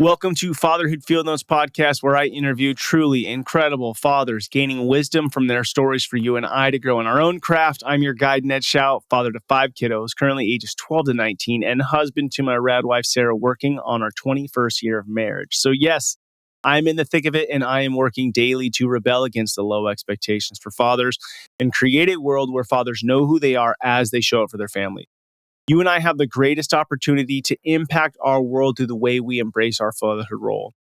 Welcome to Fatherhood Field Notes podcast, where I interview truly incredible fathers, gaining wisdom from their stories for you and I to grow in our own craft. I'm your guide, Ned Schaut, father to 5 kiddos, currently ages 12 to 19, and husband to my rad wife, Sarah, working on our 21st year of marriage. So yes, I'm in the thick of it, and I am working daily to rebel against the low expectations for fathers and create a world where fathers know who they are as they show up for their family. You and I have the greatest opportunity to impact our world through the way we embrace our fatherhood role.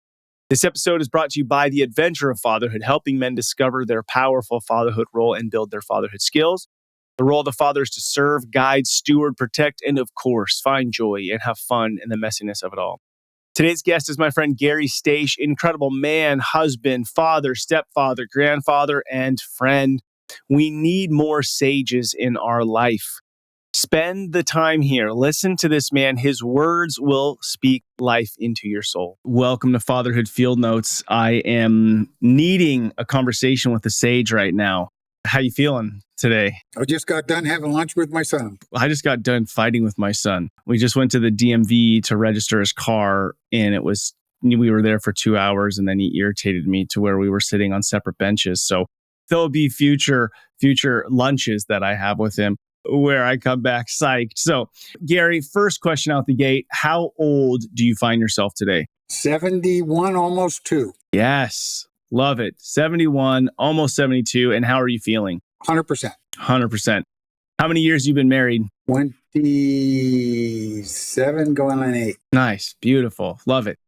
This episode is brought to you by the Adventure of Fatherhood, helping men discover their powerful fatherhood role and build their fatherhood skills. The role of the father is to serve, guide, steward, protect, and of course, find joy and have fun in the messiness of it all. Today's guest is my friend Gary Stache, incredible man, husband, father, stepfather, grandfather, and friend. We need more sages in our life. Spend the time here. Listen to this man. His words will speak life into your soul. Welcome to Fatherhood Field Notes. I am needing a conversation with a sage right now. How you feeling today? I just got done having lunch with my son. I just got done fighting with my son. We just went to the DMV to register his car, and we were there for 2 hours, and then he irritated me to where we were sitting on separate benches. So there'll be future lunches that I have with him where I come back psyched. So, Gary, first question out the gate, how old do you find yourself today? 71, almost 2. Yes, love it. 71, almost 72. And how are you feeling? 100%. 100%. How many years you been married? 27 going on 8. Nice, beautiful, love it.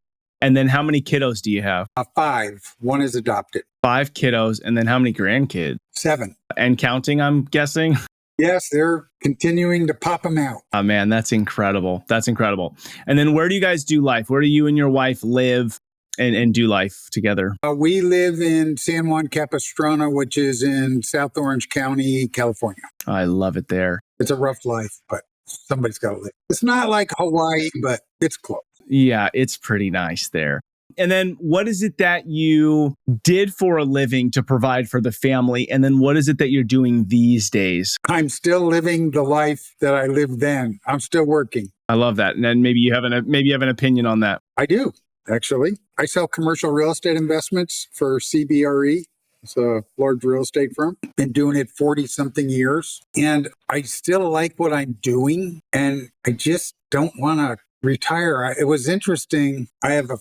And then how many kiddos do you have? 5. 1 is adopted. 5 kiddos. And then how many grandkids? 7. And counting, I'm guessing? Yes, they're continuing to pop them out. Oh, man, that's incredible. That's incredible. And then where do you guys do life? Where do you and your wife live and do life together? We live in San Juan Capistrano, which is in South Orange County, California. I love it there. It's a rough life, but somebody's got to live. It's not like Hawaii, but it's close. Yeah, it's pretty nice there. And then what is it that you did for a living to provide for the family? And then what is it that you're doing these days? I'm still living the life that I lived then. I'm still working. I love that. And then maybe you have an opinion on that. I do, actually. I sell commercial real estate investments for CBRE. It's a large real estate firm. Been doing it 40-something years. And I still like what I'm doing. And I just don't want to retire. It was interesting. I have a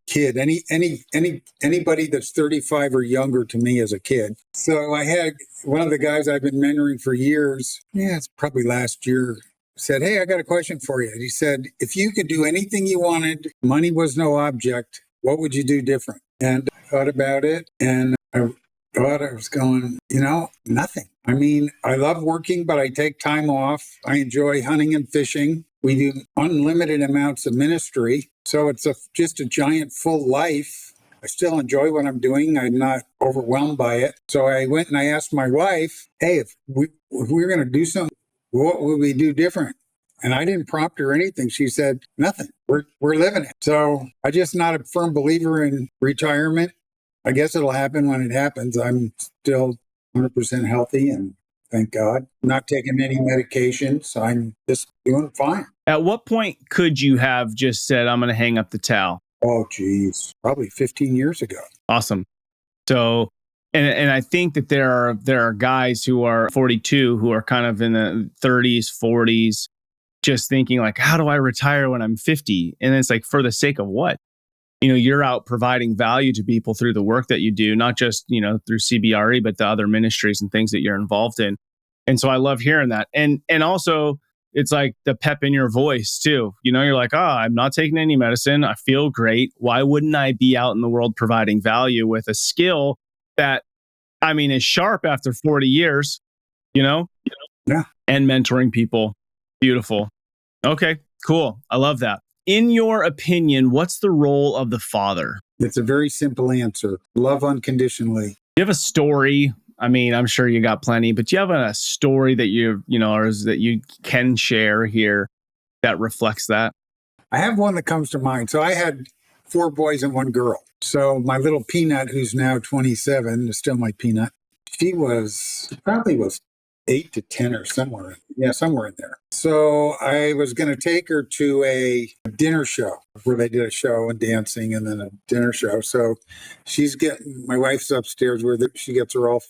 kid. Anybody that's 35 or younger to me as a kid. So I had one of the guys I've been mentoring for years. Yeah, it's probably last year. Said, "Hey, I got a question for you." And he said, "If you could do anything you wanted, money was no object, what would you do different?" And I thought about it, and I thought I was going, nothing. I mean, I love working, but I take time off. I enjoy hunting and fishing. We do unlimited amounts of ministry. So it's just a giant full life. I still enjoy what I'm doing. I'm not overwhelmed by it. So I went and I asked my wife, "Hey, if we were going to do something, what would we do different?" And I didn't prompt her or anything. She said, "Nothing. We're living it." So I'm just not a firm believer in retirement. I guess it'll happen when it happens. I'm still 100% healthy, and thank God. Not taking any medications. I'm just doing fine. At what point could you have just said, "I'm going to hang up the towel"? Oh, geez. Probably 15 years ago. Awesome. So, and I think that there are guys who are 42 who are kind of in the 30s, 40s, just thinking like, how do I retire when I'm 50? And it's like, for the sake of what? You're out providing value to people through the work that you do, not just, through CBRE, but the other ministries and things that you're involved in. And so I love hearing that. And also it's like the pep in your voice too. You're like, I'm not taking any medicine. I feel great. Why wouldn't I be out in the world providing value with a skill that, is sharp after 40 years, Yeah. And mentoring people. Beautiful. Okay, cool. I love that. In your opinion, what's the role of the father? It's a very simple answer. Love unconditionally. Do you have a story? I'm sure you got plenty, but do you have a story that that you can share here that reflects that? I have one that comes to mind. So I had 4 boys and 1 girl. So my little peanut, who's now 27, is still my peanut. She probably was 8 to 10 or somewhere. Yeah, somewhere in there. So I was going to take her to a dinner show where they did a show and dancing and then a dinner show. So my wife's upstairs with her. She gets her all,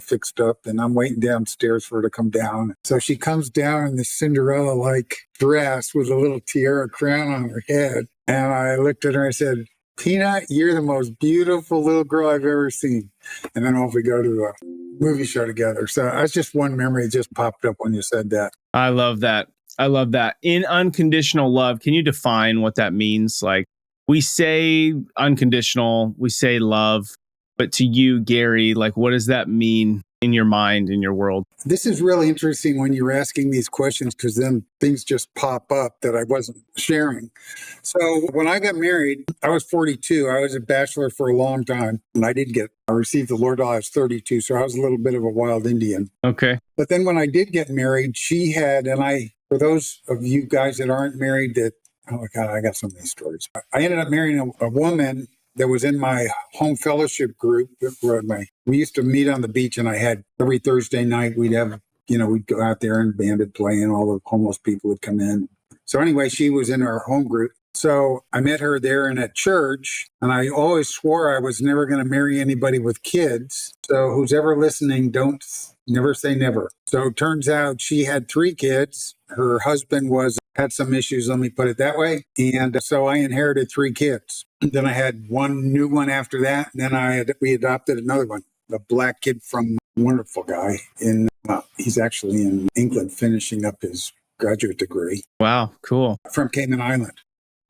fixed up, and I'm waiting downstairs for her to come down. So she comes down in this Cinderella-like dress with a little tiara crown on her head. And I looked at her and I said, Peanut, you're the most beautiful little girl I've ever seen. And then off we go to a movie show together. So that's just one memory that just popped up when you said that. I love that. I love that. In unconditional love, can you define what that means? Like, we say unconditional, we say love, but to you, Gary, like, what does that mean in your mind, in your world? This is really interesting when you're asking these questions, because then things just pop up that I wasn't sharing. So when I got married, I was 42. I was a bachelor for a long time, and I received the Lord while I was 32. So I was a little bit of a wild Indian. Okay. But then when I did get married, for those of you guys that aren't married, oh my God, I got so many stories. I ended up marrying a woman that was in my home fellowship group. We used to meet on the beach, and every Thursday night we'd go out there and banded play, and all the homeless people would come in. So anyway, she was in our home group. So I met her there in a church, and I always swore I was never going to marry anybody with kids. So who's ever listening, never say never. So it turns out she had 3 kids. Her husband had some issues, let me put it that way. And so I inherited 3 kids. Then I had one new one after that. And then we adopted another one, a black kid from a wonderful guy he's actually in England finishing up his graduate degree. Wow, cool. From Cayman Island.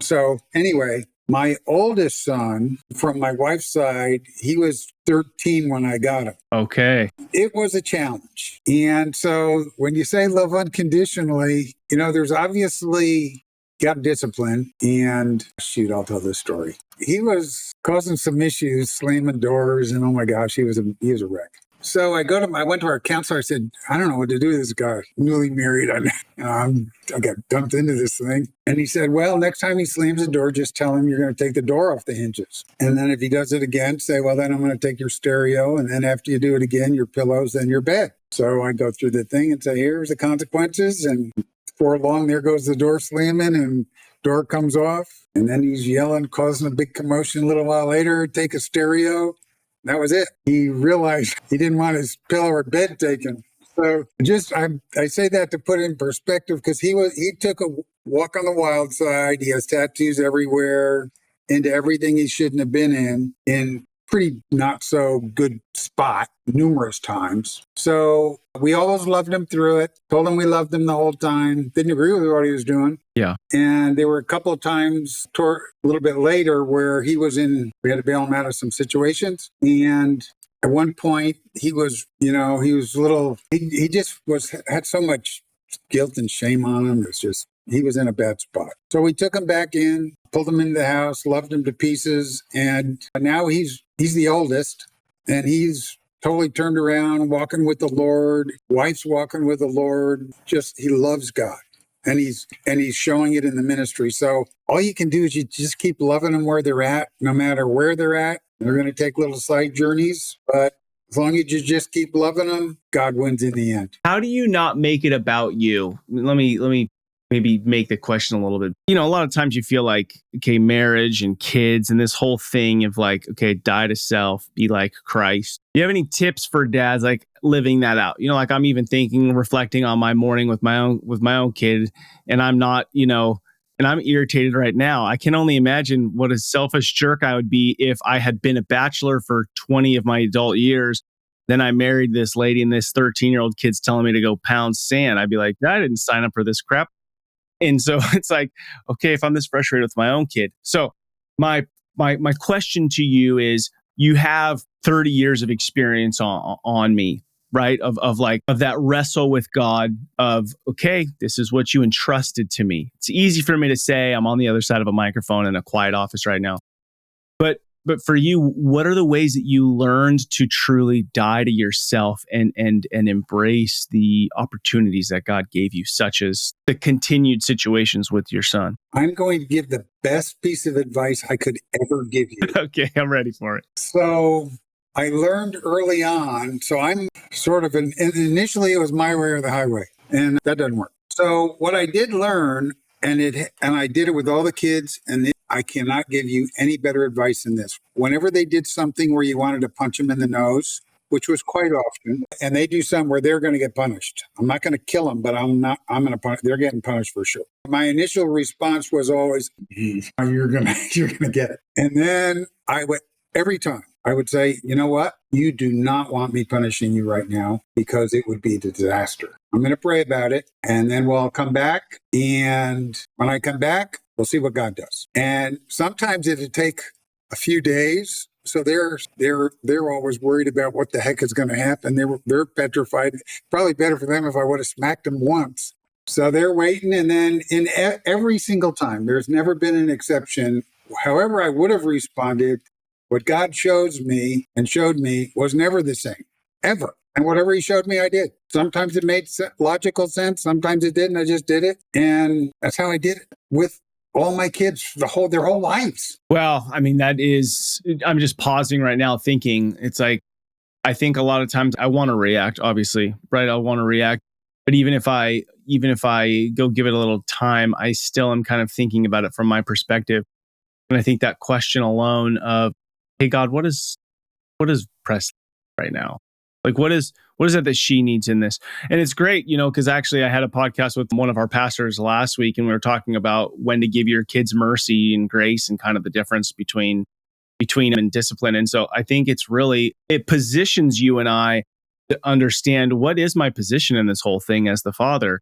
So anyway, my oldest son from my wife's side, he was 13 when I got him. Okay. It was a challenge. And so when you say love unconditionally, there's obviously got discipline. And I'll tell this story. He was causing some issues, slamming doors, and oh my gosh, he was a wreck. So I went to our counselor. I said, I don't know what to do with this guy, newly married. I got dumped into this thing. And he said, well, next time he slams the door, just tell him you're going to take the door off the hinges. And then if he does it again, say, well, then I'm going to take your stereo. And then after you do it again, your pillows, then your bed. So I go through the thing and say, here's the consequences. And before long, there goes the door slamming and door comes off. And then he's yelling, causing a big commotion. A little while later, take a stereo. That was it. He realized he didn't want his pillow or bed taken. So I say that to put it in perspective, because he took a walk on the wild side. He has tattoos everywhere, into everything he shouldn't have been in pretty not so good spot numerous times. So we always loved him through it, told him we loved him the whole time, didn't agree with what he was doing. Yeah. And there were a couple of times a little bit later where we had to bail him out of some situations. And at one point he was he just had so much guilt and shame on him. He was in a bad spot. So we took him back in, pulled him into the house, loved him to pieces. And now he's the oldest, and he's totally turned around, walking with the Lord. Wife's walking with the Lord. He loves God. And he's showing it in the ministry. So all you can do is you just keep loving them where they're at, no matter where they're at. They're going to take little side journeys, but as long as you just keep loving them, God wins in the end. How do you not make it about you? Let me maybe make the question a little bit. A lot of times you feel like, okay, marriage and kids and this whole thing of like, okay, die to self, be like Christ. Do you have any tips for dads like living that out? Like I'm even reflecting on my morning with my own kid, and I'm not, and I'm irritated right now. I can only imagine what a selfish jerk I would be if I had been a bachelor for 20 of my adult years. Then I married this lady, and this 13-year-old kid's telling me to go pound sand. I'd be like, I didn't sign up for this crap. And so it's like, okay, if I'm this frustrated with my own kid. So my question to you is, you have 30 years of experience on me, right? Of that wrestle with God of, okay, this is what you entrusted to me. It's easy for me to say, I'm on the other side of a microphone in a quiet office right now. But for you, what are the ways that you learned to truly die to yourself and embrace the opportunities that God gave you, such as the continued situations with your son? I'm going to give the best piece of advice I could ever give you. Okay, I'm ready for it. So I learned early on. So I'm sort of initially it was my way or the highway, and that doesn't work. So what I did learn, and I did it with all the kids, and I cannot give you any better advice than this. Whenever they did something where you wanted to punch them in the nose, which was quite often, and they do something where they're going to get punished. I'm not going to kill them, but I'm going to punish. They're getting punished for sure. My initial response was always, you're going to get it. And then I would, every time I would say, you know what? You do not want me punishing you right now because it would be a disaster. I'm going to pray about it. And then we'll come back. And when I come back, we'll see what God does. And sometimes it'll take a few days. So they're always worried about what the heck is going to happen. They're petrified. Probably better for them if I would have smacked them once. So they're waiting, and then every single time, there's never been an exception. However I would have responded, what God showed me was never the same, ever. And whatever he showed me, I did. Sometimes it made logical sense. Sometimes it didn't. I just did it, and that's how I did it with all my kids, their whole lives. Well, I mean, I'm just pausing right now thinking, it's like, I think a lot of times I want to react, obviously, right? I want to react. But even if I go give it a little time, I still am kind of thinking about it from my perspective. And I think that question alone of, hey, God, what is Presley right now? Like, what is it that she needs in this? And it's great, because actually I had a podcast with one of our pastors last week, and we were talking about when to give your kids mercy and grace and kind of the difference between them and discipline. And so I think it positions you and I to understand, what is my position in this whole thing as the father?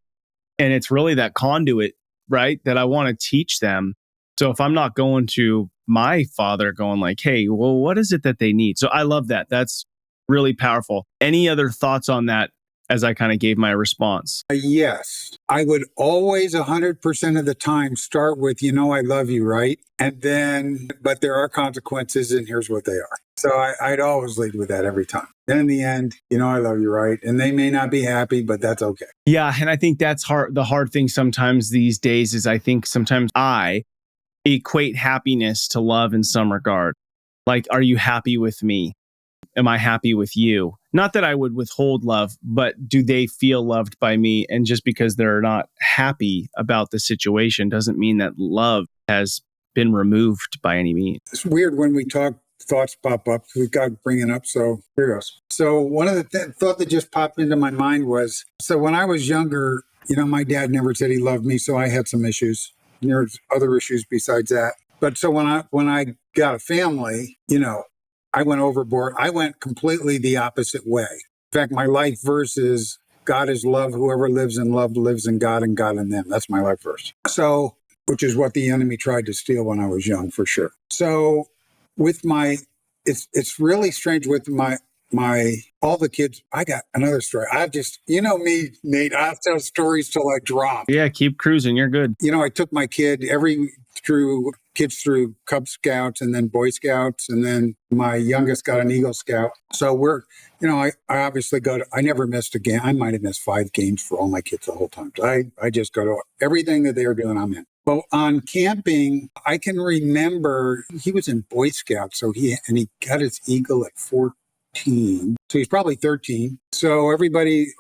And it's really that conduit, right? That I want to teach them. So if I'm not going to my father going like, hey, well, what is it that they need? So I love that. That's really powerful. Any other thoughts on that as I kind of gave my response? Yes. I would always 100% of the time start with, I love you, right? And then, but there are consequences, and here's what they are. So I'd always lead with that every time. Then in the end, I love you, right? And they may not be happy, but that's okay. Yeah. And I think that's hard. The hard thing sometimes these days is I think sometimes I equate happiness to love in some regard. Like, are you happy with me? Am I happy with you? Not that I would withhold love, but do they feel loved by me? And just because they're not happy about the situation doesn't mean that love has been removed by any means. It's weird when we talk, thoughts pop up. We've got to bring it up. So here goes. So one of the thought that just popped into my mind was, so when I was younger, my dad never said he loved me. So I had some issues. There's other issues besides that. But so when I got a family, I went overboard. I went completely the opposite way. In fact, my life verse is, God is love. Whoever lives in love lives in God and God in them. That's my life verse. So, which is what the enemy tried to steal when I was young, for sure. So with it's really strange with my all the kids. I got another story. I just, me, Nate, I tell stories till I drop. Yeah, keep cruising. You're good. I took my kid through Cub Scouts and then Boy Scouts, and then my youngest got an Eagle Scout. So I obviously I never missed a game. I might have missed 5 games for all my kids the whole time. I just go to everything that they were doing, I'm in. Well, on camping, I can remember he was in Boy Scouts, so he got his Eagle at 14. So he's probably 13. So everybody,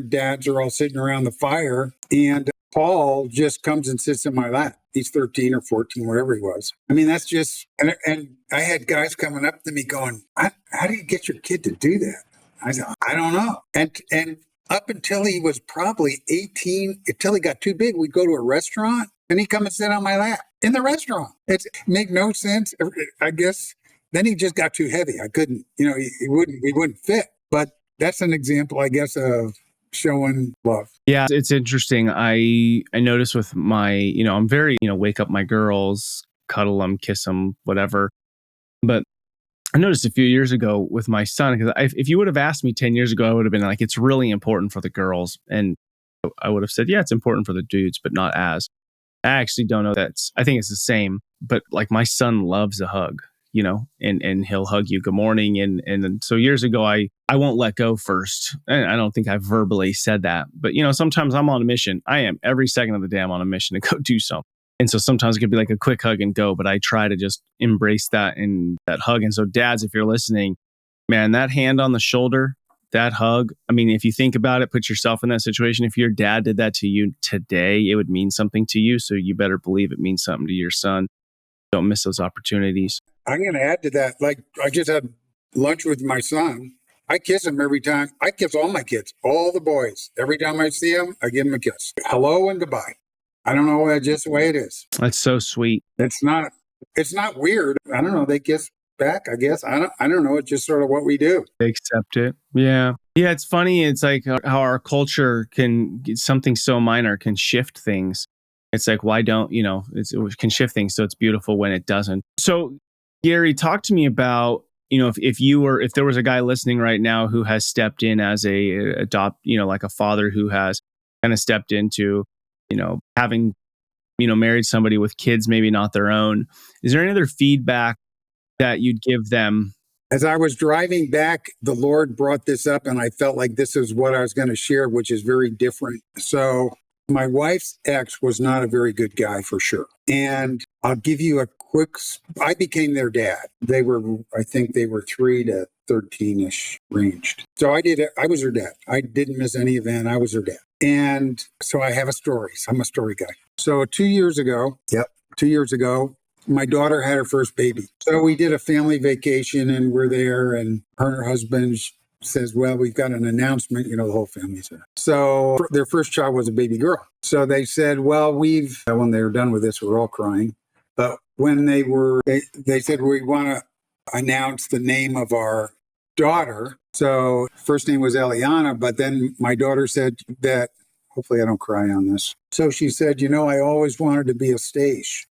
dads are all sitting around the fire, and Paul just comes and sits in my lap. He's 13 or 14, whatever he was. I mean, that's just, and I had guys coming up to me going, how do you get your kid to do that? I said, I don't know. And up until he was probably 18, until he got too big, we'd go to a restaurant and he'd come and sit on my lap in the restaurant. It made no sense, I guess. Then he just got too heavy. I couldn't, he wouldn't fit. But that's an example, I guess, of showing love. Yeah, it's interesting. I notice with my, I'm very, wake up my girls, cuddle them, kiss them, whatever. But I noticed a few years ago with my son, because if you would have asked me 10 years ago, I would have been like, it's really important for the girls. And I would have said, yeah, it's important for the dudes, but not as. I actually don't know I think it's the same. But like my son loves a hug, and he'll hug you good morning. And so years ago, I won't let go first. And I don't think I verbally said that. But, sometimes I'm on a mission. I am every second of the day I'm on a mission to go do something. And so sometimes it could be like a quick hug and go, but I try to just embrace that and that hug. And so dads, if you're listening, Man, that hand on the shoulder, that hug. I mean, if you think about it, put yourself in that situation. If your dad did that to you today, it would mean something to you. So you better believe it means something to your son. Don't miss those opportunities. I'm going to add to that. Like, I just had lunch with my son. I kiss him every time. I kiss all my kids, all the boys. Every time I see them, I give them a kiss. Hello and goodbye. I don't know. That's just the way it is. That's so sweet. It's not weird. I don't know. They kiss back, I guess. I don't know. It's just sort of what we do. They accept it. Yeah. Yeah. It's funny. It's like how our culture something so minor can shift things. It's like, why don't, it can shift things. So it's beautiful when it doesn't. So Gary, talk to me about, if there was a guy listening right now who has stepped in as like a father who has kind of stepped into, having, married somebody with kids, maybe not their own. Is there any other feedback that you'd give them? As I was driving back, the Lord brought this up and I felt like this is what I was going to share, which is very different. So my wife's ex was not a very good guy for sure. And I'll give you I became their dad. I think they were 3 to 13-ish ranged. So I was her dad. I didn't miss any event. I was her dad. And so I have a story. So I'm a story guy. So 2 years ago, my daughter had her first baby. So we did a family vacation and we're there, and her and her husband says, well, we've got an announcement, the whole family's there. So their first child was a baby girl. So they said, well, when they were done with this, we were all crying. But when they said, we want to announce the name of our daughter. So first name was Eliana, but then my daughter said that, hopefully I don't cry on this. So she said, I always wanted to be a Stache,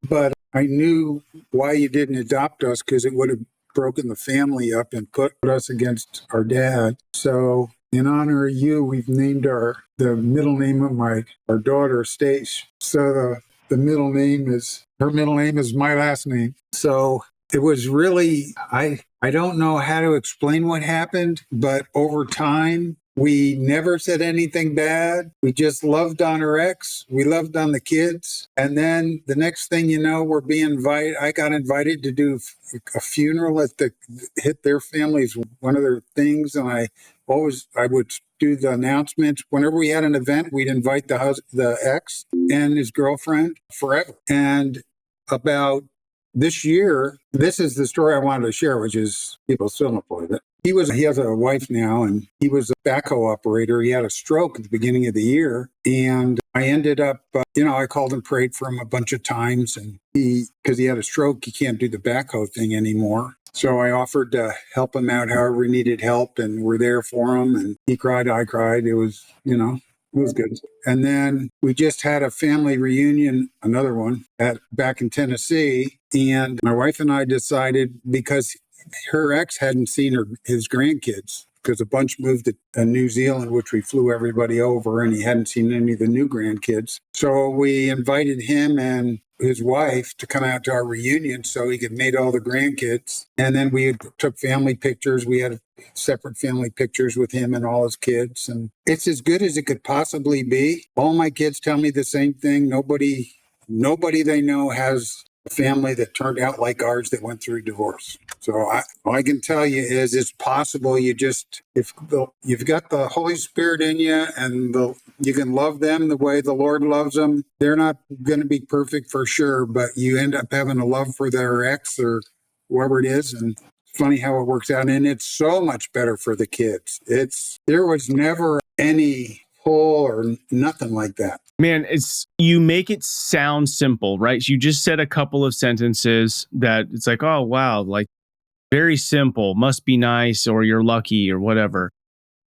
but I knew why you didn't adopt us, because it would have broken the family up and put us against our dad. So in honor of you, we've named the middle name of our daughter Stache. So her middle name is my last name. So it was really, I don't know how to explain what happened, but over time, we never said anything bad. We just loved on her ex. We loved on the kids. And then the next thing you know, I got invited to do a funeral hit their families, one of their things. And I would do the announcements. Whenever we had an event, we'd invite the ex and his girlfriend forever. And about this year, this is the story I wanted to share, which is people still don't believe it. He has a wife now, and he was a backhoe operator. He had a stroke at the beginning of the year, and I ended up, I called and prayed for him a bunch of times, and because he had a stroke, he can't do the backhoe thing anymore. So I offered to help him out however he needed help, and we're there for him. And he cried, I cried. It was, it was good. And then we just had a family reunion, another one, back in Tennessee. And my wife and I decided, because her ex hadn't seen his grandkids, because a bunch moved to New Zealand, which we flew everybody over, and he hadn't seen any of the new grandkids. So we invited him and his wife to come out to our reunion so he could meet all the grandkids. And then we took family pictures. We had separate family pictures with him and all his kids. And it's as good as it could possibly be. All my kids tell me the same thing. Nobody they know has a family that turned out like ours that went through divorce. So all I can tell you is it's possible. If you've got the Holy Spirit in you and you can love them the way the Lord loves them. They're not going to be perfect for sure, but you end up having a love for their ex or whoever it is. And it's funny how it works out. And it's so much better for the kids. There was never any pull or nothing like that. Man, you make it sound simple, right? You just said a couple of sentences that it's like, oh, wow, like very simple, must be nice, or you're lucky, or whatever.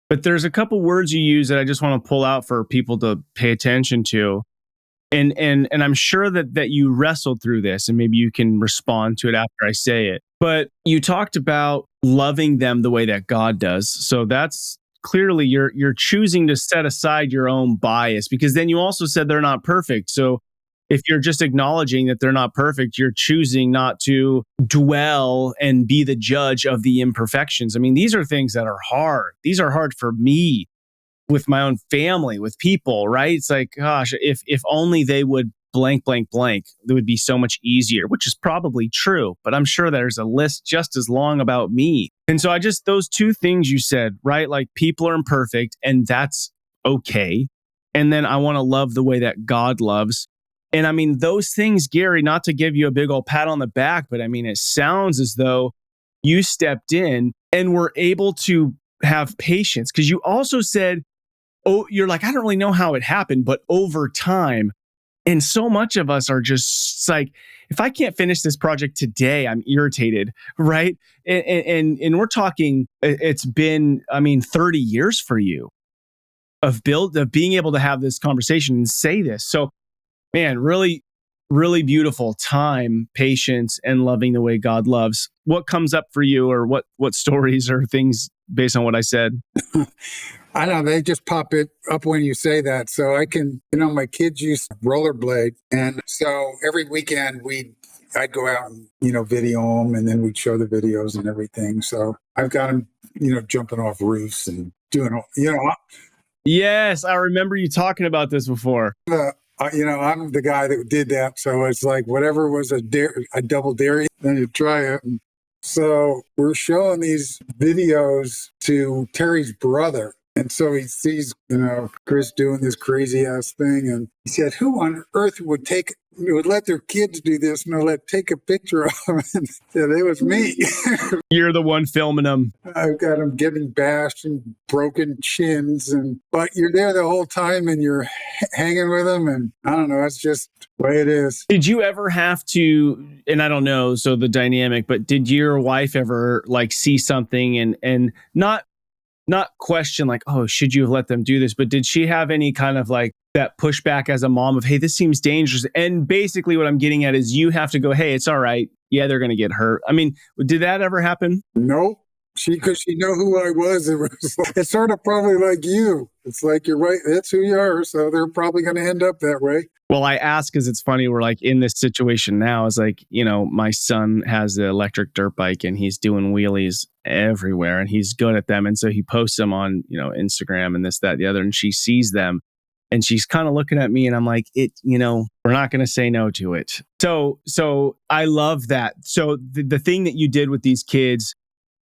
But there's a couple words you use that I just want to pull out for people to pay attention to. And I'm sure that you wrestled through this, and maybe you can respond to it after I say it. But you talked about loving them the way that God does. So that's clearly you're choosing to set aside your own bias, because then you also said they're not perfect. So if you're just acknowledging that they're not perfect, you're choosing not to dwell and be the judge of the imperfections. I mean, these are things that are hard. These are hard for me with my own family, with people, right? It's like, gosh, if only they would blank, blank, blank, it would be so much easier, which is probably true. But I'm sure there's a list just as long about me. And so those two things you said, right? Like people are imperfect and that's okay. And then I want to love the way that God loves. And I mean, those things, Gary, not to give you a big old pat on the back, but I mean, it sounds as though you stepped in and were able to have patience. Because you also said, oh, you're like, I don't really know how it happened, but over time. And so much of us are just like, if I can't finish this project today, I'm irritated, right? And we're talking, it's been, 30 years for you of being able to have this conversation and say this. So, man, really, really beautiful time, patience, and loving the way God loves. What comes up for you, or what stories or things based on what I said? I know they just pop it up when you say that. So I can, my kids used to rollerblade. And so every weekend I'd go out and, video them, and then we'd show the videos and everything. So I've got them, jumping off roofs and doing all, Yes, I remember you talking about this before. I'm the guy that did that. So it's like whatever was a double dare, then you try it. And so we're showing these videos to Terry's brother. And so he sees, Chris doing this crazy ass thing. And he said, who on earth would let their kids do this and take a picture of them? And said, it was me. You're the one filming them. I've got them getting bashed and broken chins. But you're there the whole time and you're hanging with them. And I don't know, it's just the way it is. Did you ever have to, and I don't know, so the dynamic, but did your wife ever see something and not question oh, should you have let them do this? But did she have any kind of that pushback as a mom of, hey, this seems dangerous? And basically what I'm getting at is you have to go, hey, it's all right. Yeah, they're going to get hurt. I mean, did that ever happen? No, because she knew who I was. It's sort of probably like you. It's like, you're right. That's who you are. So they're probably going to end up that way. Well, I ask because it's funny. We're in this situation now. It's my son has the electric dirt bike and he's doing wheelies everywhere and he's good at them. And so he posts them on, Instagram and this, that, the other. And she sees them and she's kind of looking at me and I'm like, we're not going to say no to it. So I love that. So the thing that you did with these kids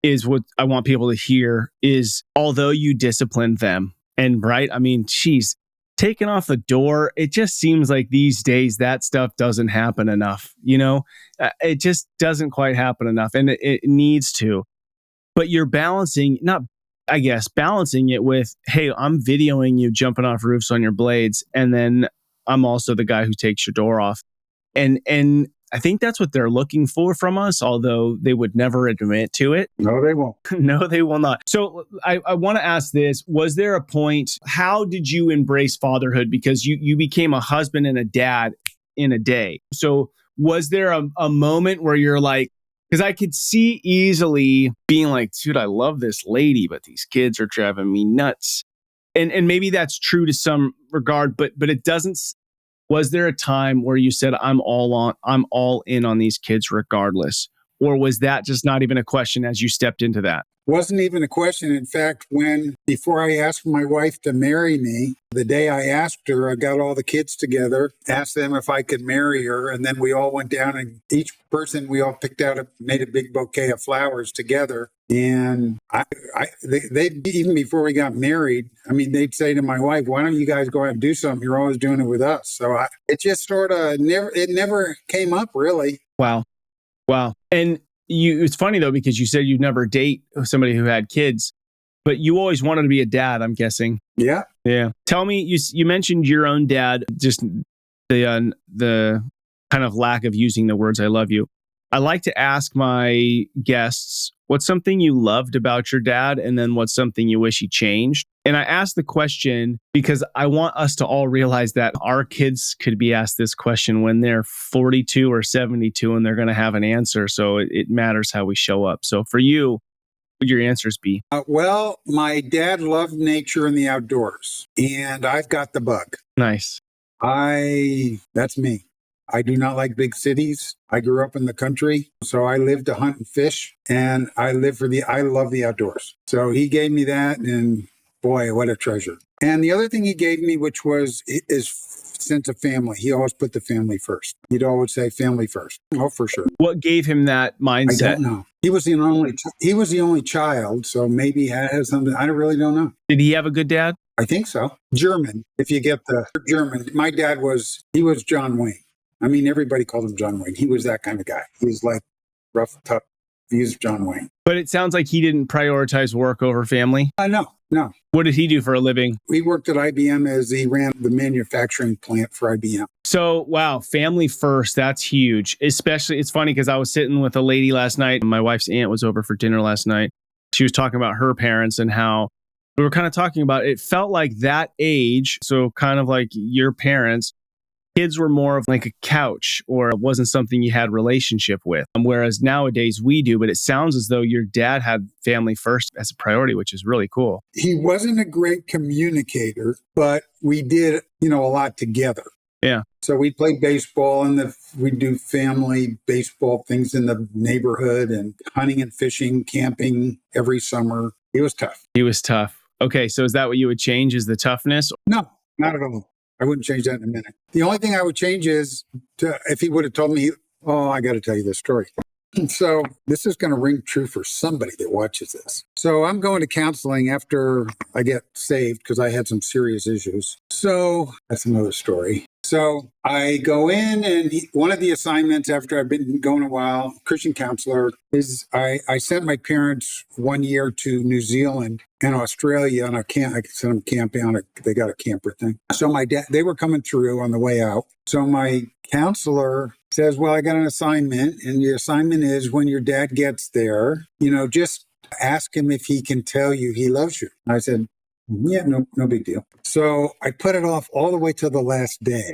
is what I want people to hear is, although you disciplined them and right, geez, taking off the door, it just seems like these days that stuff doesn't happen enough. It just doesn't quite happen enough and it needs to. But you're balancing it with, hey, I'm videoing you jumping off roofs on your blades. And then I'm also the guy who takes your door off. And I think that's what they're looking for from us, although they would never admit to it. No, they won't. No, they will not. So I want to ask this. Was there a point, how did you embrace fatherhood? Because you became a husband and a dad in a day. So was there a moment where you're like, because I could see easily being like, dude, I love this lady, but these kids are driving me nuts. And maybe that's true to some regard, but it doesn't. Was there a time where you said, I'm all in on these kids regardless? Or was that just not even a question as you stepped into that? Wasn't even a question. In fact, before I asked my wife to marry me, the day I asked her, I got all the kids together, asked them if I could marry her. And then we all went down and each person we all picked out, made a big bouquet of flowers together. And they even before we got married, they'd say to my wife, why don't you guys go out and do something? You're always doing it with us. So it just sort of never came up really. Wow. And it's funny though, because you said you'd never date somebody who had kids, but you always wanted to be a dad, I'm guessing. Yeah. Tell me, you mentioned your own dad, just the kind of lack of using the words, I love you. I like to ask my guests, what's something you loved about your dad? And then what's something you wish he changed? And I ask the question because I want us to all realize that our kids could be asked this question when they're 42 or 72 and they're going to have an answer. So it matters how we show up. So for you, what would your answers be? Well, my dad loved nature and the outdoors, and I've got the bug. Nice. That's me. I do not like big cities. I grew up in the country, so I live to hunt and fish, and I love the outdoors. So he gave me that, and boy, what a treasure. And the other thing he gave me, which was his sense of family. He always put the family first. He'd always say family first. Oh, for sure. What gave him that mindset? I don't know. He was the only child, so maybe he had something. I really don't know. Did he have a good dad? I think so. German, if you get the German. My dad was John Wayne. I mean, everybody called him John Wayne. He was that kind of guy. He was like rough, tough. He was John Wayne. But it sounds like he didn't prioritize work over family. No. What did he do for a living? He worked at IBM as he ran the manufacturing plant for IBM. So, wow, family first, that's huge. Especially, it's funny because I was sitting with a lady last night. My wife's aunt was over for dinner last night. She was talking about her parents and how we were kind of talking about it felt like that age. So kind of like your parents, kids were more of like a couch or it wasn't something you had relationship with. Whereas nowadays we do, but it sounds as though your dad had family first as a priority, which is really cool. He wasn't a great communicator, but we did, a lot together. Yeah. So we played baseball and we'd do family baseball things in the neighborhood and hunting and fishing, camping every summer. He was tough. Okay. So is that what you would change, is the toughness? No, not at all. I wouldn't change that in a minute. The only thing I would change is if he would have told me, I got to tell you this story. So this is going to ring true for somebody that watches this. So I'm going to counseling after I get saved because I had some serious issues. So that's another story. So I go in and one of the assignments after I've been going a while, Christian counselor, is I sent my parents 1 year to New Zealand and Australia on a camp. I sent them camping they got a camper thing. So my dad, they were coming through on the way out. So my counselor says, well, I got an assignment and the assignment is when your dad gets there, just ask him if he can tell you he loves you. I said, yeah, no big deal. So I put it off all the way to the last day.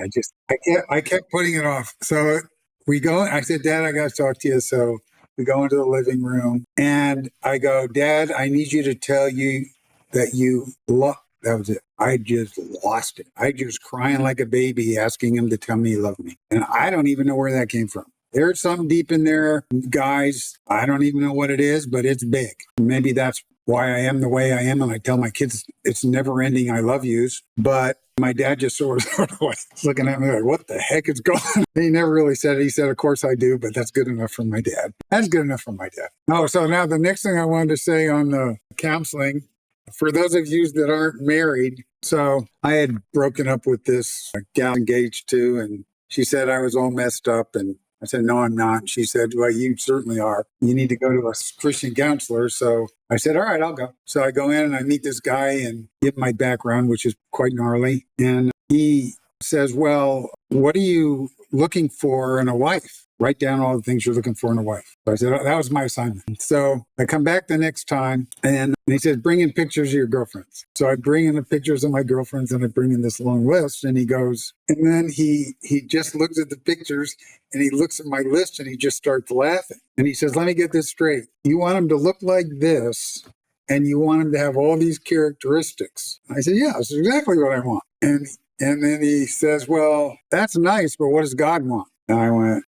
I kept putting it off. So we go, I said, Dad, I got to talk to you. So we go into the living room and I go, Dad, I need you to tell you that you love. That was it. I just lost it. I just crying like a baby, asking him to tell me he loved me. And I don't even know where that came from. There's something deep in there, guys. I don't even know what it is, but it's big. Maybe that's why I am the way I am. And I tell my kids, it's never ending I love yous. But my dad just sort of was looking at me like, what the heck is going on? He never really said it. He said, of course I do, but that's good enough for my dad. That's good enough for my dad. Oh, so now the next thing I wanted to say on the counseling, for those of you that aren't married, so I had broken up with this gal engaged to, and she said I was all messed up. And I said, no, I'm not. She said, well, you certainly are. You need to go to a Christian counselor. So I said, all right, I'll go. So I go in and I meet this guy and give my background, which is quite gnarly. And he says, well, what are you looking for in a wife? Write down all the things you're looking for in a wife. So I said, that was my assignment. So I come back the next time and he says, bring in pictures of your girlfriends. So I bring in the pictures of my girlfriends and I bring in this long list and he goes, and then he just looks at the pictures and he looks at my list and he just starts laughing. And he says, let me get this straight. You want him to look like this and you want him to have all these characteristics. I said, yeah, that's exactly what I want. And then he says, well, that's nice, but what does God want? And I went,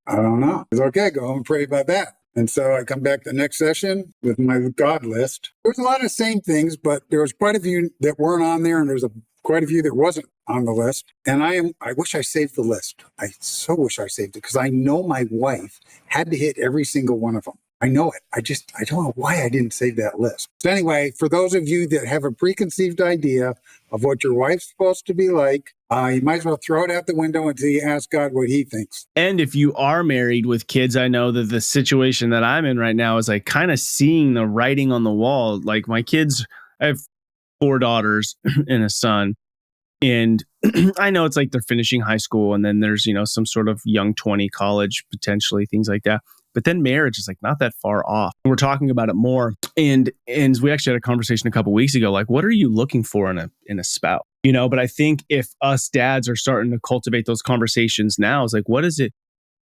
I don't know. It's okay, go home and pray about that. And so I come back the next session with my God list. There's a lot of the same things, but there was quite a few that weren't on there, and there's quite a few that wasn't on the list. And I wish I saved the list. I so wish I saved it because I know my wife had to hit every single one of them. I know it. I don't know why I didn't save that list. So anyway, for those of you that have a preconceived idea of what your wife's supposed to be like, you might as well throw it out the window until you ask God what he thinks. And if you are married with kids, I know that the situation that I'm in right now is like kind of seeing the writing on the wall. Like my kids, I have 4 daughters and a son. And I know it's like they're finishing high school and then there's, some sort of young 20 college, potentially things like that. But then marriage is like not that far off. We're talking about it more. And we actually had a conversation a couple of weeks ago, like, what are you looking for in a spouse? But I think if us dads are starting to cultivate those conversations now, it's like, what is it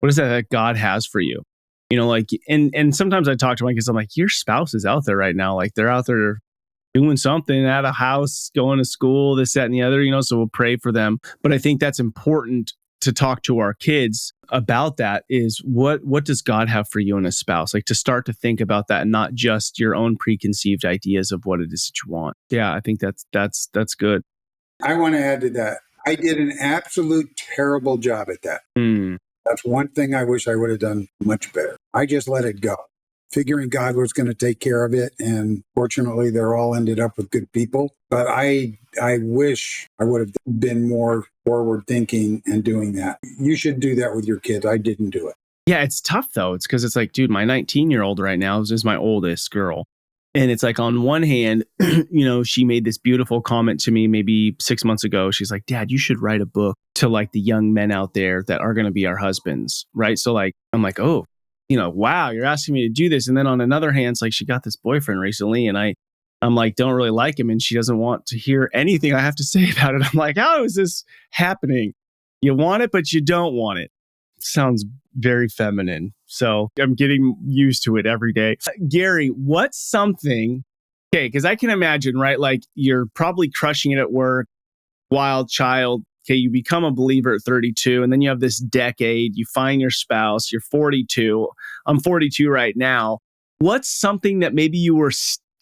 that God has for you? And sometimes I talk to my kids, I'm like, your spouse is out there right now. Like they're out there doing something at a house, going to school, this, that, and the other, so we'll pray for them. But I think that's important to talk to our kids about that is what does God have for you in a spouse? Like to start to think about that and not just your own preconceived ideas of what it is that you want. Yeah, I think that's good. I want to add to that. I did an absolute terrible job at that. That's one thing I wish I would have done much better. I just let it go, figuring God was going to take care of it. And fortunately, they're all ended up with good people. But I wish I would have been more forward thinking and doing that. You should do that with your kids. I didn't do it. Yeah, it's tough though. It's because it's like, dude, my 19-year-old right now is my oldest girl. And it's like on one hand, she made this beautiful comment to me maybe 6 months ago. She's like, Dad, you should write a book to like the young men out there that are going to be our husbands. Right. So like, I'm like, oh, wow, you're asking me to do this. And then on another hand, it's like she got this boyfriend recently and I'm like, don't really like him. And she doesn't want to hear anything I have to say about it. I'm like, how is this happening? You want it, but you don't want it. Sounds very feminine. So I'm getting used to it every day. Gary, what's something, okay, because I can imagine, right? Like you're probably crushing it at work, wild child. Okay, you become a believer at 32, and then you have this decade, you find your spouse, you're 42. I'm 42 right now. What's something that maybe you were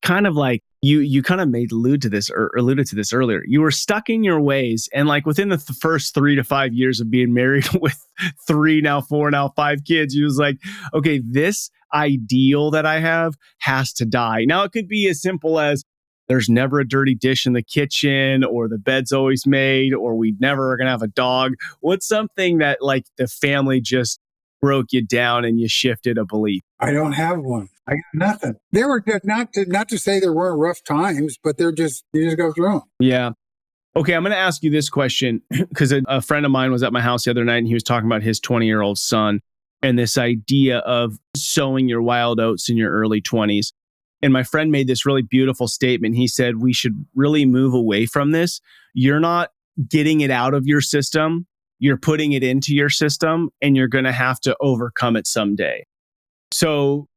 kind of like, you kind of alluded to this earlier. You were stuck in your ways, and like within the first 3 to 5 years of being married with 3, now 4, now 5 kids, you was like, okay, this ideal that I have has to die. Now it could be as simple as there's never a dirty dish in the kitchen, or the bed's always made, or we never are gonna have a dog. What's something that like the family just broke you down and you shifted a belief? I don't have one. I got nothing. There were not to say there weren't rough times, but you just go through them. Yeah. Okay, I'm going to ask you this question because a friend of mine was at my house the other night and he was talking about his 20-year-old son and this idea of sowing your wild oats in your early 20s. And my friend made this really beautiful statement. He said, we should really move away from this. You're not getting it out of your system. You're putting it into your system, and you're going to have to overcome it someday. So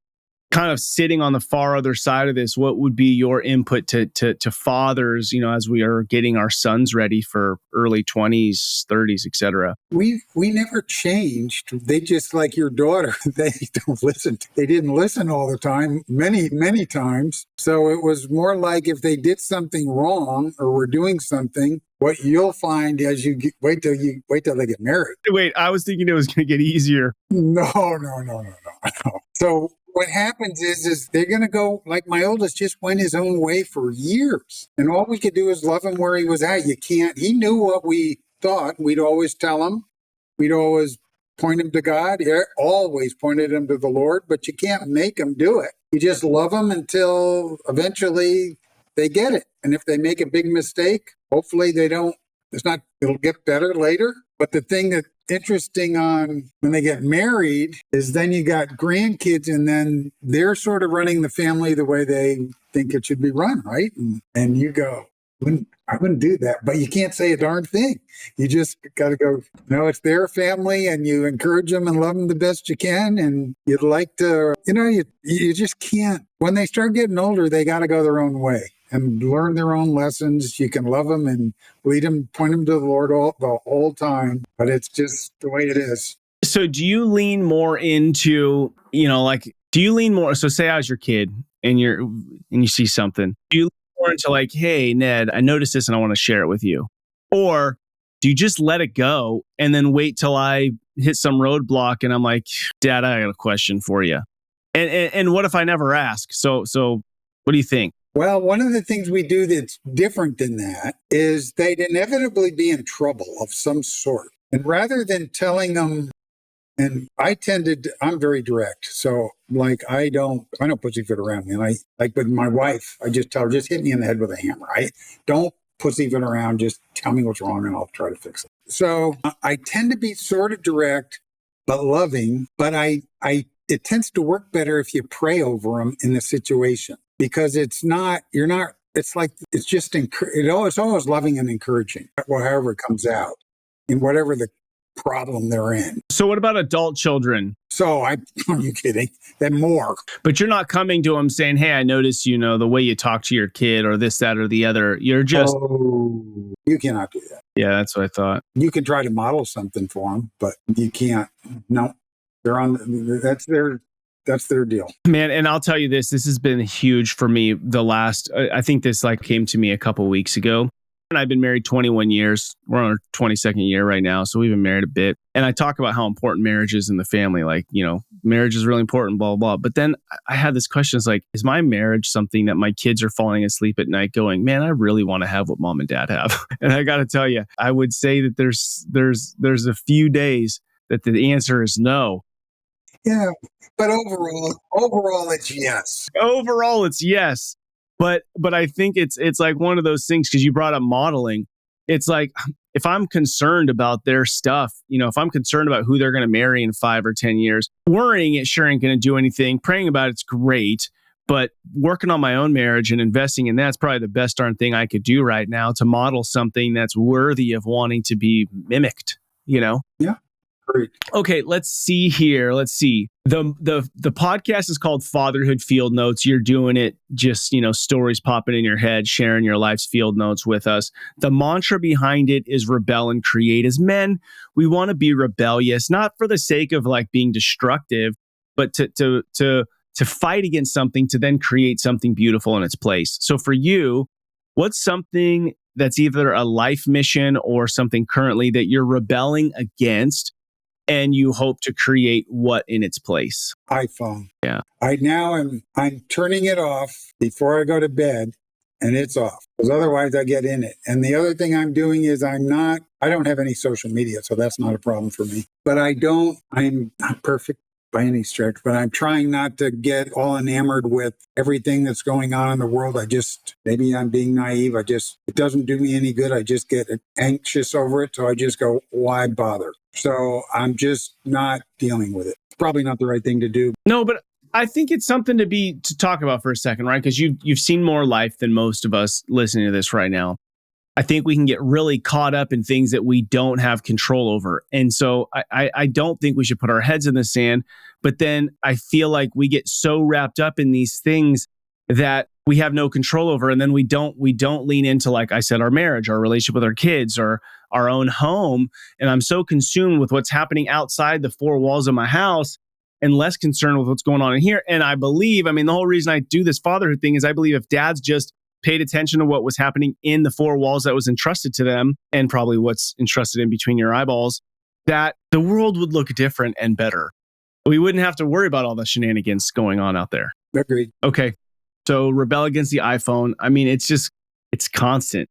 kind of sitting on the far other side of this, what would be your input to fathers, as we are getting our sons ready for early 20s, 30s, et cetera? We never changed. They just, like your daughter, they don't listen. They didn't listen all the time, many times. So it was more like if they did something wrong or were doing something, what you'll find as wait till they get married. Wait, I was thinking it was going to get easier. No. So what happens is they're going to go, like my oldest just went his own way for years. And all we could do is love him where he was at. He knew what we thought. We'd always tell him. We'd always point him to God. He always pointed him to the Lord, but you can't make him do it. You just love them until eventually they get it. And if they make a big mistake, hopefully they don't. It'll get better later. But the thing that's interesting on when they get married is then you got grandkids, and then they're sort of running the family the way they think it should be run, right? And you go, I wouldn't do that. But you can't say a darn thing. You just got to go, no, it's their family, and you encourage them and love them the best you can. And you'd like to, you just can't. When they start getting older, they got to go their own way and learn their own lessons. You can love them and lead them, point them to the Lord the whole time, but it's just the way it is. So do you lean more into, so say I was your kid and you see something, do you lean more into like, hey, Ned, I noticed this and I want to share it with you? Or do you just let it go and then wait till I hit some roadblock and I'm like, Dad, I got a question for you. And what if I never ask? So what do you think? Well, one of the things we do that's different than that is they'd inevitably be in trouble of some sort. And rather than telling them, and I'm very direct. So like, I don't pussyfoot around. And like with my wife, I just tell her, just hit me in the head with a hammer. Don't pussyfoot around. Just tell me what's wrong and I'll try to fix it. So I tend to be sort of direct, but loving, but it tends to work better if you pray over them in the situation. Because it's always loving and encouraging, however it comes out, in whatever the problem they're in. So what about adult children? Are you kidding? Then more. But you're not coming to them saying, hey, I noticed, the way you talk to your kid or this, that, or the other. You're just... Oh, you cannot do that. Yeah, that's what I thought. You can try to model something for them, but you can't. No, they're on. That's their deal. Man, and I'll tell you this has been huge for me the last, I think this like came to me a couple weeks ago. And I've been married 21 years. We're on our 22nd year right now. So we've been married a bit. And I talk about how important marriage is in the family. Like, marriage is really important, blah, blah, blah. But then I had this question. It's like, is my marriage something that my kids are falling asleep at night going, man, I really want to have what mom and dad have? And I got to tell you, I would say that there's a few days that the answer is no. Yeah, but overall, it's yes. Overall, it's yes. But I think it's like one of those things, because you brought up modeling. It's like, if I'm concerned about their stuff, if I'm concerned about who they're going to marry in 5 or 10 years, worrying it sure ain't going to do anything. Praying about it's great, but working on my own marriage and investing in that's probably the best darn thing I could do right now to model something that's worthy of wanting to be mimicked. Yeah. Great. Okay, let's see here. Let's see. The podcast is called Fatherhood Field Notes. You're doing it just, stories popping in your head, sharing your life's field notes with us. The mantra behind it is rebel and create. As men, we want to be rebellious, not for the sake of like being destructive, but to fight against something to then create something beautiful in its place. So for you, what's something that's either a life mission or something currently that you're rebelling against, and you hope to create what in its place? iPhone. Yeah. I'm turning it off before I go to bed, and it's off, because otherwise I get in it. And the other thing I'm doing is I don't have any social media, so that's not a problem for me. But I'm not perfect by any stretch, but I'm trying not to get all enamored with everything that's going on in the world. Maybe I'm being naive. It doesn't do me any good. I just get anxious over it. So I just go, why bother? So I'm just not dealing with it. It's probably not the right thing to do. No, but I think it's something to talk about for a second, right? Because you've seen more life than most of us listening to this right now. I think we can get really caught up in things that we don't have control over. And so I don't think we should put our heads in the sand. But then I feel like we get so wrapped up in these things that we have no control over. And then we don't lean into, like I said, our marriage, our relationship with our kids, or our own home. And I'm so consumed with what's happening outside the four walls of my house and less concerned with what's going on in here. And I believe, the whole reason I do this fatherhood thing is I believe if dads just paid attention to what was happening in the four walls that was entrusted to them, and probably what's entrusted in between your eyeballs, that the world would look different and better. We wouldn't have to worry about all the shenanigans going on out there. Agreed. Okay. So rebel against the iPhone. It's constant.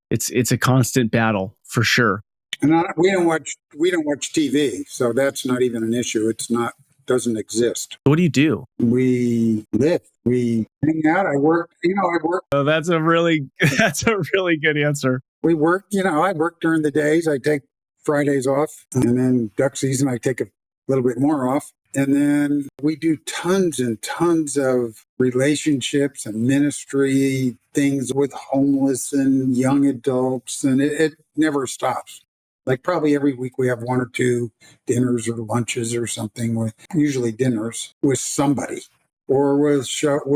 It's a constant battle for sure. And we don't watch TV, so that's not even an issue. Doesn't exist. What do you do? We live. We hang out. I work. Oh, that's a really good answer. We work. I work during the days. I take Fridays off, and then duck season I take a little bit more off. And then we do tons and tons of relationships and ministry things with homeless and young adults, and it never stops. Like probably every week we have 1 or 2 dinners or lunches or something, usually dinners with somebody. Or we'll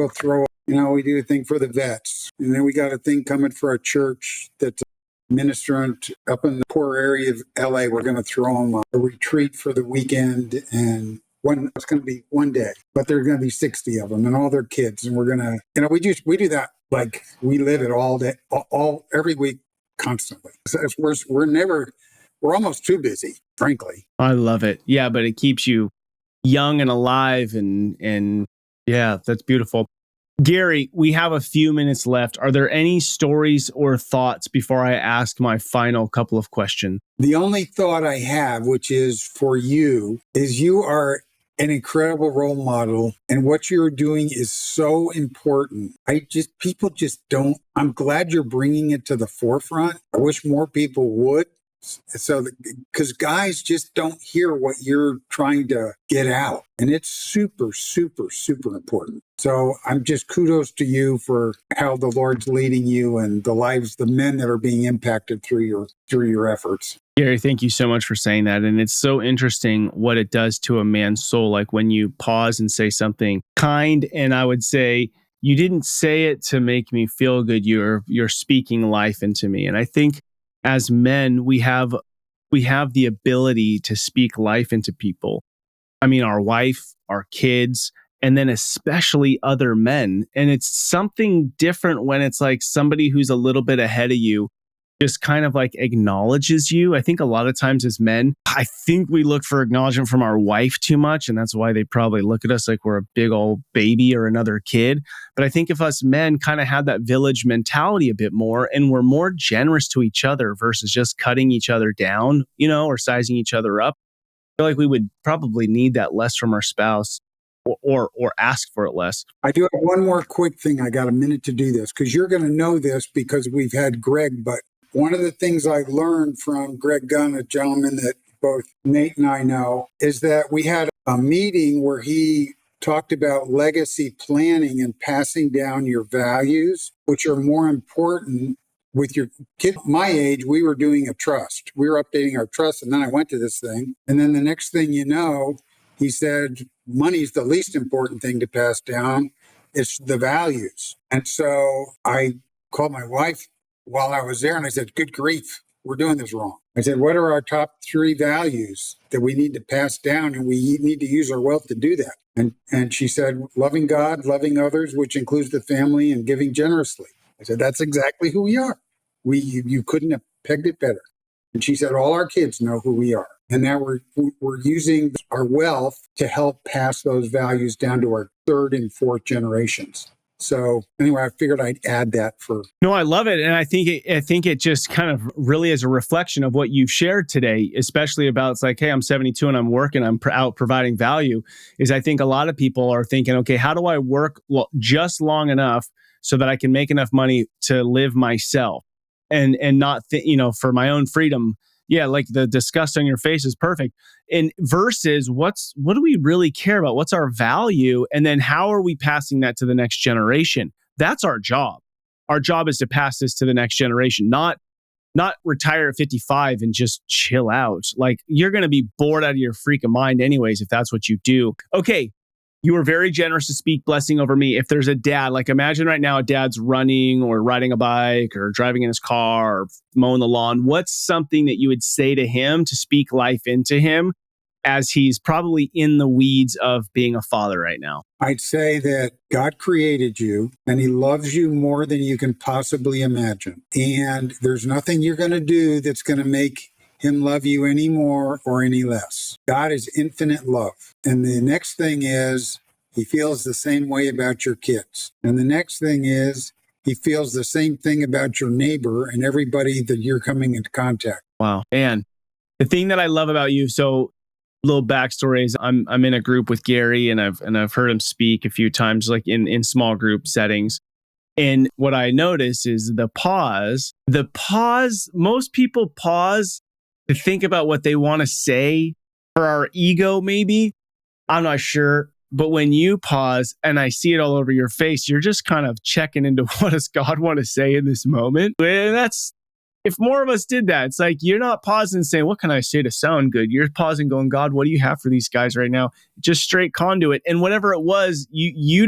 throw, we do a thing for the vets. And then we got a thing coming for a church that's a ministrant up in the poor area of LA. We're going to throw them a retreat for the weekend, and it's going to be one day, but there are going to be 60 of them and all their kids. And we're going to, we do that. Like we live it all day, every week, constantly. So we're almost too busy, frankly. I love it. Yeah, but it keeps you young and alive, and yeah, that's beautiful. Gary, we have a few minutes left. Are there any stories or thoughts before I ask my final couple of questions? The only thought I have, which is for you, is you are an incredible role model, and what you're doing is so important. People just don't. I'm glad you're bringing it to the forefront. I wish more people would. So, because guys just don't hear what you're trying to get out. And it's super, super, super important. So I'm just kudos to you for how the Lord's leading you and the men that are being impacted through your efforts. Gary, thank you so much for saying that. And it's so interesting what it does to a man's soul. Like when you pause and say something kind, and I would say, you didn't say it to make me feel good. You're speaking life into me. And I think as men, we have the ability to speak life into people. I mean, our wife, our kids, and then especially other men. And it's something different when it's like somebody who's a little bit ahead of you just kind of like acknowledges you. I think a lot of times as men, I think we look for acknowledgement from our wife too much. And that's why they probably look at us like we're a big old baby or another kid. But I think if us men kind of had that village mentality a bit more and we're more generous to each other versus just cutting each other down, or sizing each other up, I feel like we would probably need that less from our spouse or ask for it less. I do have one more quick thing. I got a minute to do this because you're going to know this because we've had Greg. But one of the things I learned from Greg Gunn, a gentleman that both Nate and I know, is that we had a meeting where he talked about legacy planning and passing down your values, which are more important with your kid. My age, we were doing a trust. We were updating our trust. And then I went to this thing. And then the next thing you know, he said, money's the least important thing to pass down. It's the values. And so I called my wife while I was there and I said, good grief, we're doing this wrong. I said, what are our top 3 values that we need to pass down? And we need to use our wealth to do that. And she said, loving God, loving others, which includes the family, and giving generously. I said, that's exactly who we are. You couldn't have pegged it better. And she said, all our kids know who we are. And now we're using our wealth to help pass those values down to our 3rd and 4th generations. So anyway, I figured I'd add that for. No, I love it. And I think it just kind of really is a reflection of what you've shared today, especially about it's like, hey, I'm 72 and I'm working, I'm out providing value. Is I think a lot of people are thinking, okay, how do I work just long enough so that I can make enough money to live myself and not, for my own freedom. Yeah, like the disgust on your face is perfect. And versus what do we really care about? What's our value? And then how are we passing that to the next generation? That's our job. Our job is to pass this to the next generation, not retire at 55 and just chill out. Like you're going to be bored out of your freaking mind anyways if that's what you do. Okay, you were very generous to speak blessing over me. If there's a dad, like imagine right now a dad's running or riding a bike or driving in his car or mowing the lawn. What's something that you would say to him to speak life into him as he's probably in the weeds of being a father right now? I'd say that God created you and he loves you more than you can possibly imagine. And there's nothing you're going to do that's going to make him love you any more or any less. God is infinite love. And the next thing is he feels the same way about your kids. And the next thing is he feels the same thing about your neighbor and everybody that you're coming into contact. Wow. And the thing that I love about you, so little backstory is I'm in a group with Gary and I've heard him speak a few times, like in small group settings. And what I notice is the pause, most people pause to think about what they want to say for our ego, maybe. I'm not sure. But when you pause and I see it all over your face, you're just kind of checking into what does God want to say in this moment. And that's, if more of us did that, it's like you're not pausing and saying, what can I say to sound good? You're pausing going, God, what do you have for these guys right now? Just straight conduit. And whatever it was, you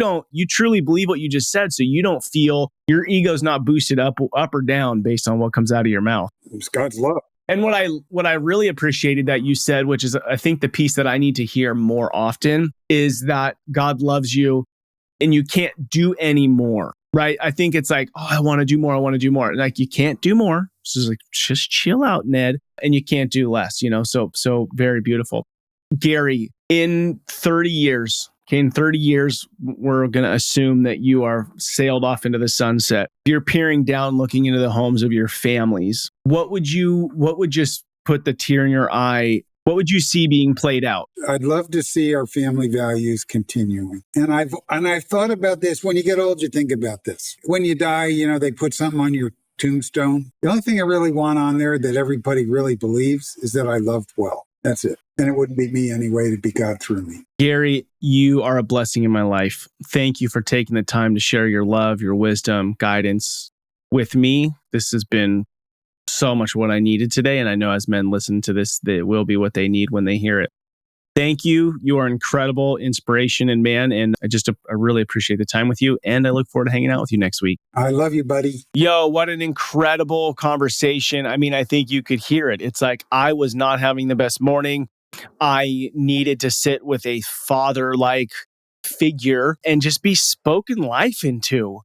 truly believe what you just said. So you don't feel your ego's not boosted up or down based on what comes out of your mouth. It's God's love. And what I really appreciated that you said, which is I think the piece that I need to hear more often, is that God loves you and you can't do any more, right? I think it's like, oh, I want to do more. Like you can't do more. So it's like, just chill out, Ned. And you can't do less, so very beautiful. Gary, in 30 years, we're going to assume that you are sailed off into the sunset. You're peering down, looking into the homes of your families. What would just put the tear in your eye? What would you see being played out? I'd love to see our family values continuing. And I've thought about this. When you get old, you think about this. When you die, they put something on your tombstone. The only thing I really want on there that everybody really believes is that I loved well. That's it. And it wouldn't be me anyway, it'd be God through me. Gary, you are a blessing in my life. Thank you for taking the time to share your love, your wisdom, guidance with me. This has been so much what I needed today. And I know as men listen to this, it will be what they need when they hear it. Thank you. You are incredible inspiration and man. And I really appreciate the time with you. And I look forward to hanging out with you next week. I love you, buddy. Yo, what an incredible conversation. I mean, I think you could hear it. It's like I was not having the best morning. I needed to sit with a father-like figure and just be spoken life into.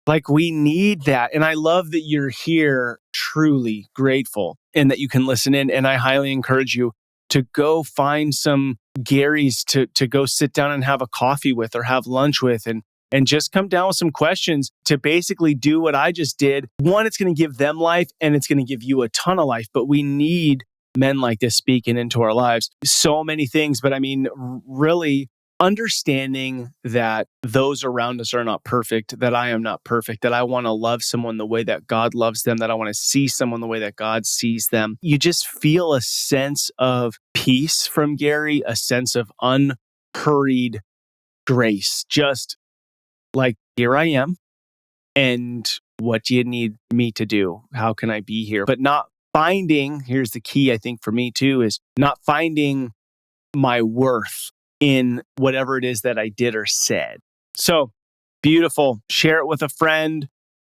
Like we need that. And I love that you're here, truly grateful, and that you can listen in. And I highly encourage you to go find some Garys to go sit down and have a coffee with or have lunch with and just come down with some questions to basically do what I just did. One, it's going to give them life and it's going to give you a ton of life, but we need men like this speaking into our lives. So many things, but I mean, really understanding that those around us are not perfect, that I am not perfect, that I want to love someone the way that God loves them, that I want to see someone the way that God sees them. You just feel a sense of peace from Gary, a sense of unhurried grace, just like, here I am. And what do you need me to do? How can I be here? But not finding, here's the key, I think, for me too, is not finding my worth in whatever it is that I did or said. So beautiful. Share it with a friend,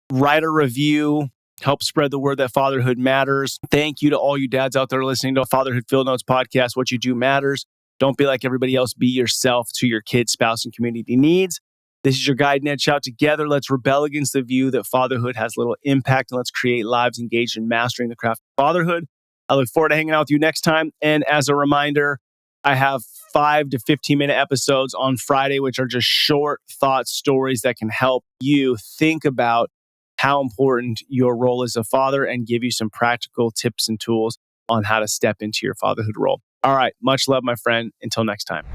write a review, help spread the word that fatherhood matters. Thank you to all you dads out there listening to Fatherhood Field Notes podcast. What you do matters. Don't be like everybody else. Be yourself to your kids, spouse, and community needs. This is your guide, Ned Schaut. Together, let's rebel against the view that fatherhood has little impact, and let's create lives engaged in mastering the craft of fatherhood. I look forward to hanging out with you next time. And as a reminder, I have 5 to 15-minute episodes on Friday, which are just short thought stories that can help you think about how important your role as a father and give you some practical tips and tools on how to step into your fatherhood role. All right. Much love, my friend. Until next time.